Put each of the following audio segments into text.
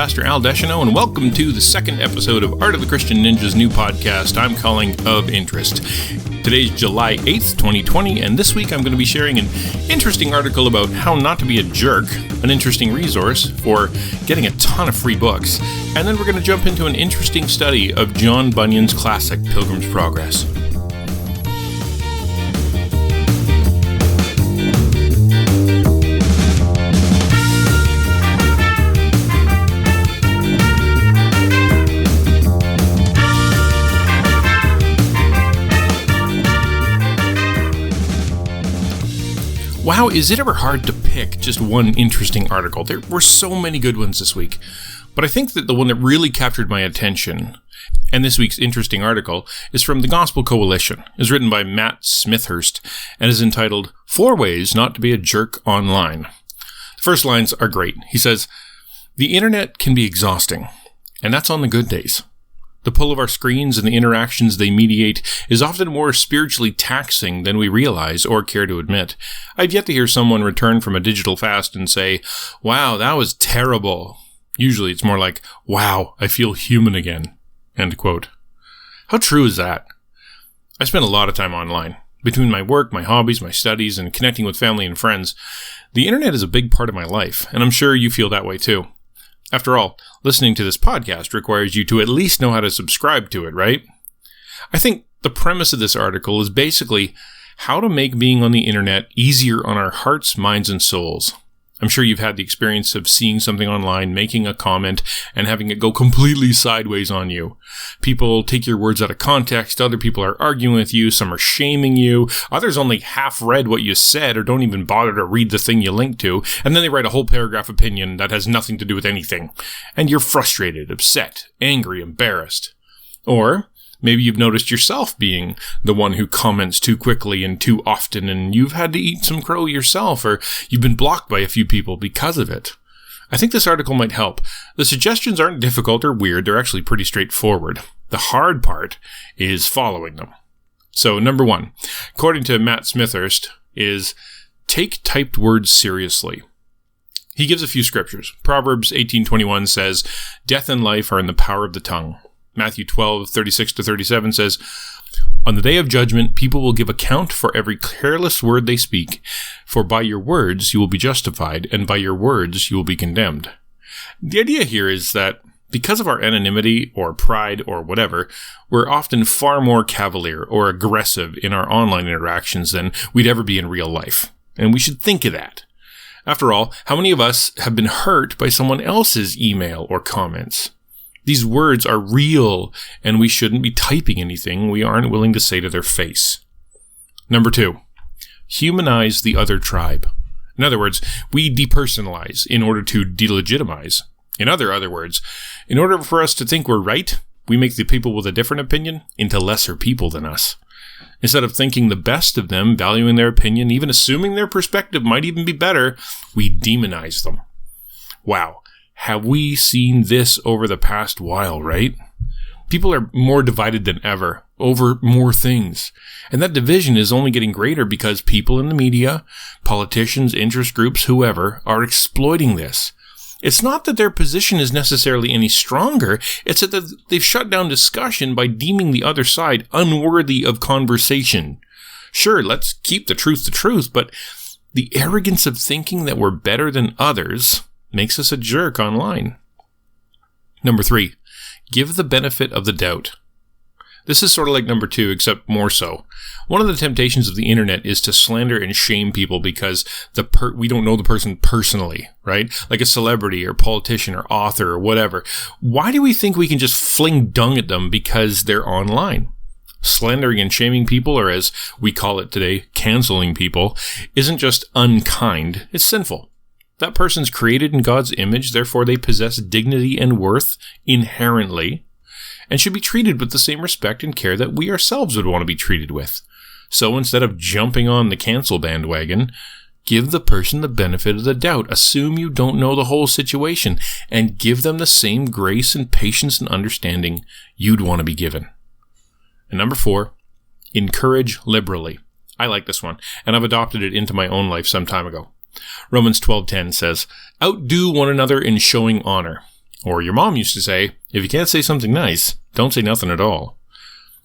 Pastor Al Deschanel, and welcome to the second episode of Art of the Christian Ninja's new podcast I'm calling Of Interest. Today's July 8th, 2020, and this week I'm going to be sharing an interesting article about how not to be a jerk, an interesting resource for getting a ton of free books, and then we're going to jump into an interesting study of John Bunyan's classic Pilgrims Progress. Wow, is it ever hard to pick just one interesting article? There were so many good ones this week. But I think that the one that really captured my attention, and this week's interesting article, is from the Gospel Coalition. It's written by Matt Smithhurst and is entitled 4 Ways Not to Be a Jerk Online. The first lines are great. He says, "The internet can be exhausting, and that's on the good days. The pull of our screens and the interactions they mediate is often more spiritually taxing than we realize or care to admit. I've yet to hear someone return from a digital fast and say, 'Wow, that was terrible.' Usually it's more like, 'Wow, I feel human again.'" End quote. How true is that? I spend a lot of time online. Between my work, my hobbies, my studies, and connecting with family and friends, the internet is a big part of my life, and I'm sure you feel that way too. After all, listening to this podcast requires you to at least know how to subscribe to it, right? I think the premise of this article is basically how to make being on the internet easier on our hearts, minds, and souls. I'm sure you've had the experience of seeing something online, making a comment, and having it go completely sideways on you. People take your words out of context, other people are arguing with you, some are shaming you, others only half read what you said or don't even bother to read the thing you linked to, and then they write a whole paragraph opinion that has nothing to do with anything. And you're frustrated, upset, angry, embarrassed. Or maybe you've noticed yourself being the one who comments too quickly and too often, and you've had to eat some crow yourself, or you've been blocked by a few people because of it. I think this article might help. The suggestions aren't difficult or weird, they're actually pretty straightforward. The hard part is following them. So, number 1, according to Matt Smithhurst, is take typed words seriously. He gives a few scriptures. Proverbs 18:21 says, "Death and life are in the power of the tongue." Matthew 12:36-37 says, "On the day of judgment, people will give account for every careless word they speak. For by your words you will be justified, and by your words you will be condemned." The idea here is that because of our anonymity or pride or whatever, we're often far more cavalier or aggressive in our online interactions than we'd ever be in real life. And we should think of that. After all, how many of us have been hurt by someone else's email or comments? These words are real, and we shouldn't be typing anything we aren't willing to say to their face. Number 2, humanize the other tribe. In other words, we depersonalize in order to delegitimize. In other words, in order for us to think we're right, we make the people with a different opinion into lesser people than us. Instead of thinking the best of them, valuing their opinion, even assuming their perspective might even be better, we demonize them. Wow. Have we seen this over the past while, right? People are more divided than ever over more things. And that division is only getting greater because people in the media, politicians, interest groups, whoever, are exploiting this. It's not that their position is necessarily any stronger, it's that they've shut down discussion by deeming the other side unworthy of conversation. Sure, let's keep the truth, but the arrogance of thinking that we're better than others makes us a jerk online. Number 3, give the benefit of the doubt. This is sort of like number 2, except more so. One of the temptations of the internet is to slander and shame people because we don't know the person personally, right? Like a celebrity or politician or author or whatever. Why do we think we can just fling dung at them because they're online? Slandering and shaming people, or as we call it today, canceling people, isn't just unkind, it's sinful. That person's created in God's image, therefore they possess dignity and worth inherently, and should be treated with the same respect and care that we ourselves would want to be treated with. So instead of jumping on the cancel bandwagon, give the person the benefit of the doubt. Assume you don't know the whole situation, and give them the same grace and patience and understanding you'd want to be given. And number 4, encourage liberally. I like this one, and I've adopted it into my own life some time ago. Romans 12:10 says, "Outdo one another in showing honor. Or your mom used to say, if you can't say something nice, don't say nothing at all.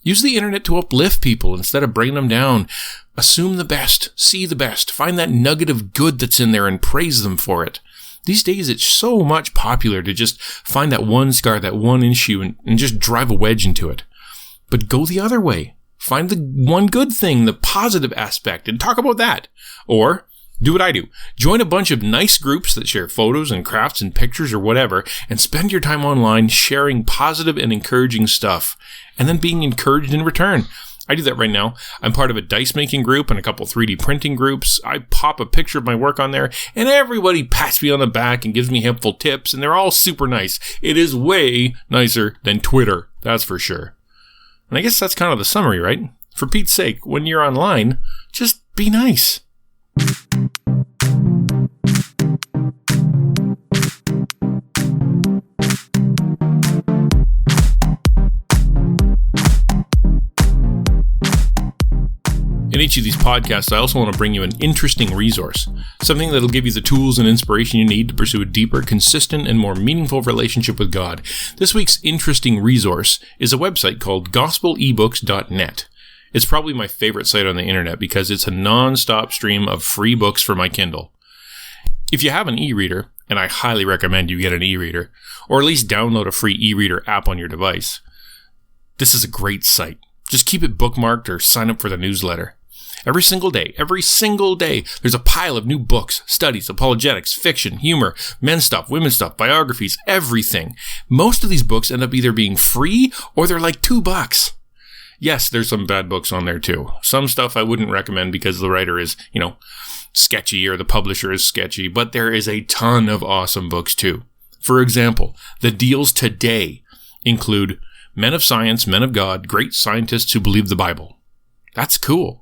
Use the internet to uplift people instead of bringing them down. Assume the best, see the best, find that nugget of good that's in there and praise them for it. These days, it's so much popular to just find that one scar, that one issue, and just drive a wedge into it. But go the other way. Find the one good thing, the positive aspect, and talk about that. Or do what I do. Join a bunch of nice groups that share photos and crafts and pictures or whatever, and spend your time online sharing positive and encouraging stuff, and then being encouraged in return. I do that right now. I'm part of a dice making group and a couple 3D printing groups. I pop a picture of my work on there, and everybody pats me on the back and gives me helpful tips, and they're all super nice. It is way nicer than Twitter, that's for sure. And I guess that's kind of the summary, right? For Pete's sake, when you're online, just be nice. In each of these podcasts, I also want to bring you an interesting resource, something that'll give you the tools and inspiration you need to pursue a deeper, consistent, and more meaningful relationship with God. This week's interesting resource is a website called gospelebooks.net. It's probably my favorite site on the internet because it's a non-stop stream of free books for my Kindle. If you have an e-reader, and I highly recommend you get an e-reader, or at least download a free e-reader app on your device, this is a great site. Just keep it bookmarked or sign up for the newsletter. Every single day, there's a pile of new books, studies, apologetics, fiction, humor, men's stuff, women's stuff, biographies, everything. Most of these books end up either being free or they're like $2. Yes, there's some bad books on there too. Some stuff I wouldn't recommend because the writer is, sketchy or the publisher is sketchy, but there is a ton of awesome books too. For example, the deals today include Men of Science, Men of God, Great Scientists Who Believe the Bible. That's cool.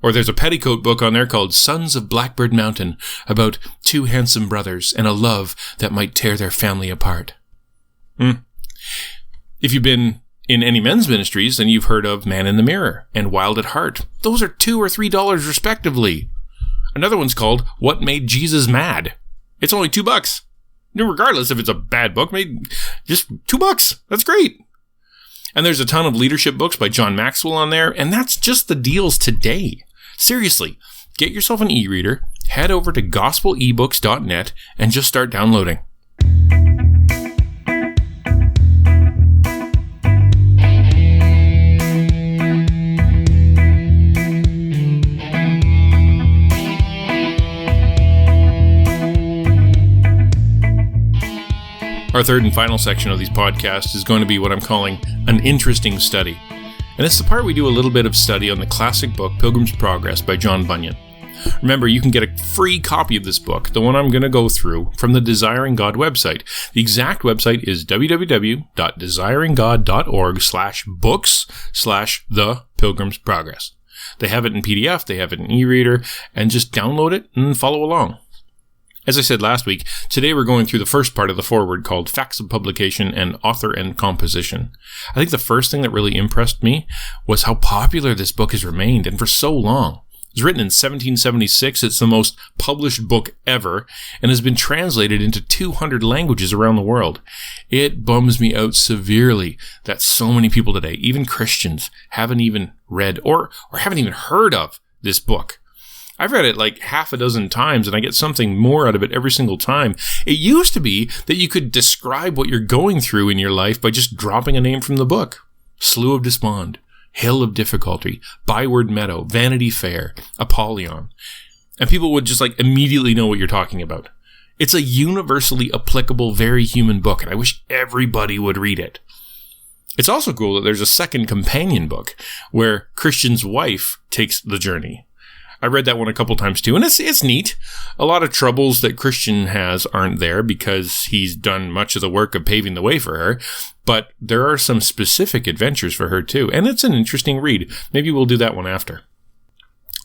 Or there's a petticoat book on there called Sons of Blackbird Mountain about two handsome brothers and a love that might tear their family apart. If you've been in any men's ministries, then you've heard of Man in the Mirror and Wild at Heart. Those are $2 or $3 respectively. Another one's called What Made Jesus Mad. It's only $2. Regardless if it's a bad book, made just $2. That's great. And there's a ton of leadership books by John Maxwell on there, and that's just the deals today. Seriously, get yourself an e-reader, head over to gospelebooks.net, and just start downloading. Our third and final section of these podcasts is going to be what I'm calling an interesting study. And it's the part we do a little bit of study on the classic book Pilgrims Progress by John Bunyan. Remember, you can get a free copy of this book, the one I'm going to go through, from the Desiring God website. The exact website is www.desiringgod.org/books/The Pilgrims Progress. They have it in PDF, they have it in e-reader, and just download it and follow along. As I said last week, today we're going through the first part of the foreword called Facts of Publication and Author and Composition. I think the first thing that really impressed me was how popular this book has remained, and for so long. It was written in 1776, it's the most published book ever, and has been translated into 200 languages around the world. It bums me out severely that so many people today, even Christians, haven't even read or haven't even heard of this book. I've read it like half a dozen times and I get something more out of it every single time. It used to be that you could describe what you're going through in your life by just dropping a name from the book. Slough of Despond, Hill of Difficulty, Byward Meadow, Vanity Fair, Apollyon. And people would just immediately know what you're talking about. It's a universally applicable, very human book, and I wish everybody would read it. It's also cool that there's a second companion book where Christian's wife takes the journey. I read that one a couple times too, and it's neat. A lot of troubles that Christian has aren't there because he's done much of the work of paving the way for her, but there are some specific adventures for her too, and it's an interesting read. Maybe we'll do that one after.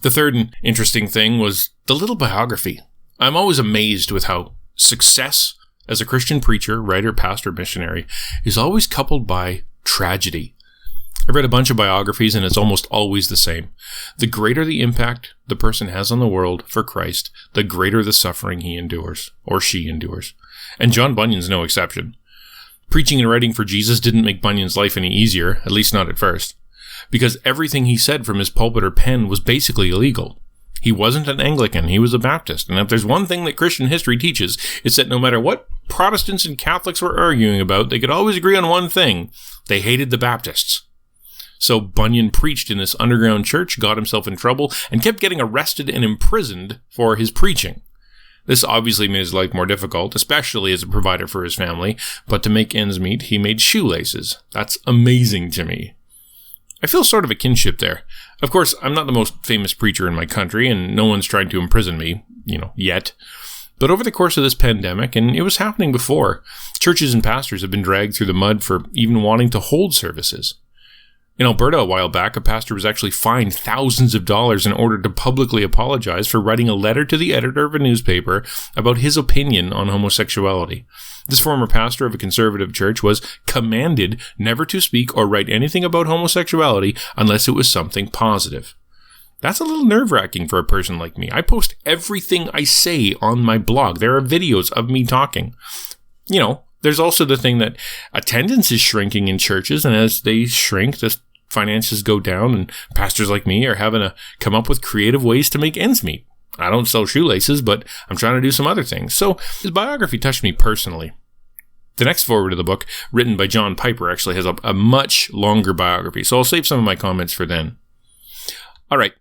The third and interesting thing was the little biography. I'm always amazed with how success as a Christian preacher, writer, pastor, missionary is always coupled by tragedy. I've read a bunch of biographies, and it's almost always the same. The greater the impact the person has on the world for Christ, the greater the suffering he endures, or she endures. And John Bunyan's no exception. Preaching and writing for Jesus didn't make Bunyan's life any easier, at least not at first, because everything he said from his pulpit or pen was basically illegal. He wasn't an Anglican, he was a Baptist, and if there's one thing that Christian history teaches, it's that no matter what Protestants and Catholics were arguing about, they could always agree on one thing: they hated the Baptists. So Bunyan preached in this underground church, got himself in trouble, and kept getting arrested and imprisoned for his preaching. This obviously made his life more difficult, especially as a provider for his family, but to make ends meet, he made shoelaces. That's amazing to me. I feel sort of a kinship there. Of course, I'm not the most famous preacher in my country, and no one's trying to imprison me, yet. But over the course of this pandemic, and it was happening before, churches and pastors have been dragged through the mud for even wanting to hold services. In Alberta a while back, a pastor was actually fined thousands of dollars in order to publicly apologize for writing a letter to the editor of a newspaper about his opinion on homosexuality. This former pastor of a conservative church was commanded never to speak or write anything about homosexuality unless it was something positive. That's a little nerve-wracking for a person like me. I post everything I say on my blog. There are videos of me talking. There's also the thing that attendance is shrinking in churches, and as they shrink, the finances go down, and pastors like me are having to come up with creative ways to make ends meet. I don't sell shoelaces, but I'm trying to do some other things. So his biography touched me personally. The next foreword of the book, written by John Piper, actually has a much longer biography, so I'll save some of my comments for then. All right,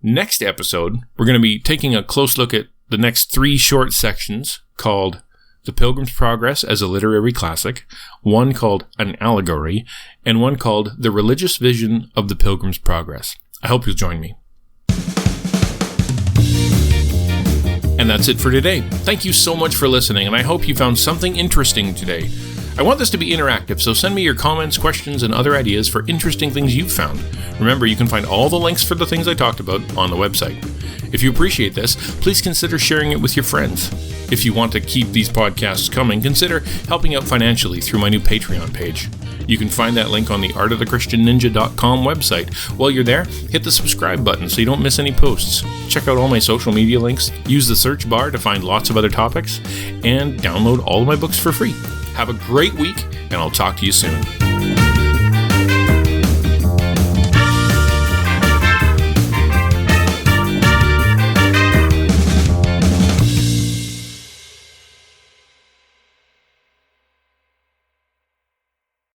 next episode, we're going to be taking a close look at the next 3 short sections called The Pilgrims Progress as a Literary Classic, one called An Allegory, and one called The Religious Vision of the Pilgrims Progress. I hope you'll join me. And that's it for today. Thank you so much for listening, and I hope you found something interesting today. I want this to be interactive, so send me your comments, questions, and other ideas for interesting things you've found. Remember, you can find all the links for the things I talked about on the website. If you appreciate this, please consider sharing it with your friends. If you want to keep these podcasts coming, consider helping out financially through my new Patreon page. You can find that link on the artofthechristianninja.com website. While you're there, hit the subscribe button so you don't miss any posts. Check out all my social media links, use the search bar to find lots of other topics, and download all of my books for free. Have a great week, and I'll talk to you soon.